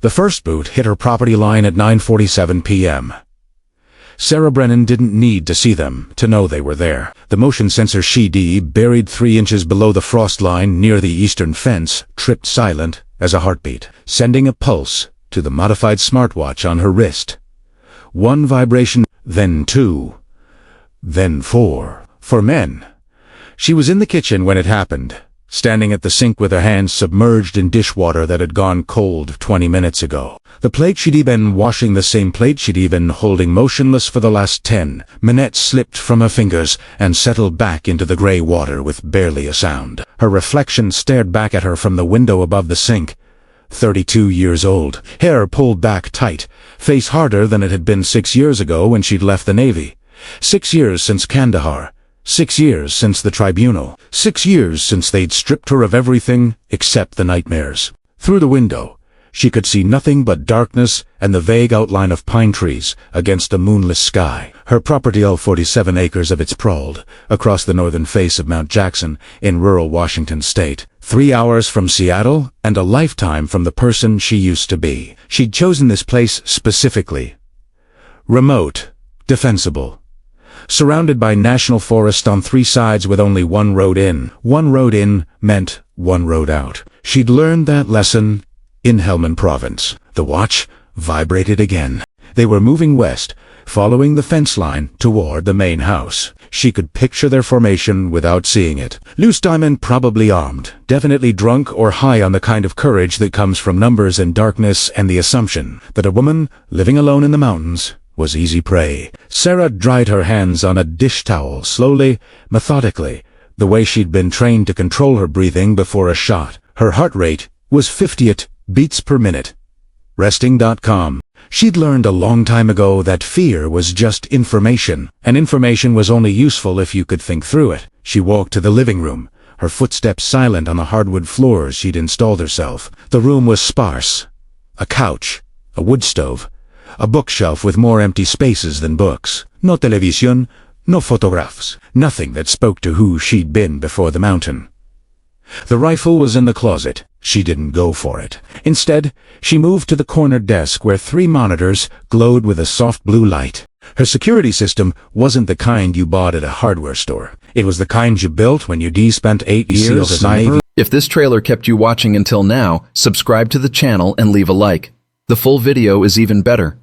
The first boot hit her property line at 9:47 p.m. Sarah Brennan didn't need to see them to know they were there. The motion sensor CD, buried 3 inches below the frost line near the eastern fence, tripped silent as a heartbeat, sending a pulse to the modified smartwatch on her wrist. 1 vibration, then 2, then 4. For men. She was in the kitchen when it happened, standing at the sink with her hands submerged in dishwater that had gone cold 20 minutes ago. The plate she'd been washing, the same plate she'd been holding motionless for the last 10 minutes, slipped from her fingers and settled back into the gray water with barely a sound. Her reflection stared back at her from the window above the sink. 32 years old, hair pulled back tight, face harder than it had been 6 years ago when she'd left the Navy. 6 years since Kandahar. 6 years since the tribunal. 6 years since they'd stripped her of everything except the nightmares. Through the window, she could see nothing but darkness and the vague outline of pine trees against a moonless sky. Her property, all 47 acres of it, sprawled across the northern face of Mount Jackson in rural Washington state. 3 hours from Seattle and a lifetime from the person she used to be. She'd chosen this place specifically. Remote, defensible. Surrounded by national forest on 3 sides with only 1 road in. 1 road in meant 1 road out. She'd learned that lesson in Helmand Province. The watch vibrated again. They were moving west, following the fence line toward the main house. She could picture their formation without seeing it. Loose diamond, probably armed, definitely drunk or high on the kind of courage that comes from numbers and darkness and the assumption that a woman living alone in the mountains was easy prey. Sarah dried her hands on a dish towel slowly, methodically, the way she'd been trained to control her breathing before a shot. Her heart rate was 50 beats per minute. Resting.com. She'd learned a long time ago that fear was just information, and information was only useful if you could think through it. She walked to the living room, her footsteps silent on the hardwood floors she'd installed herself. The room was sparse. A couch, a wood stove, a bookshelf with more empty spaces than books. No television, no photographs. Nothing that spoke to who she'd been before the mountain. The rifle was in the closet. She didn't go for it. Instead, she moved to the corner desk where 3 monitors glowed with a soft blue light. Her security system wasn't the kind you bought at a hardware store. It was the kind you built when you spent 8 years as a Navy. If this trailer kept you watching until now, subscribe to the channel and leave a like. The full video is even better.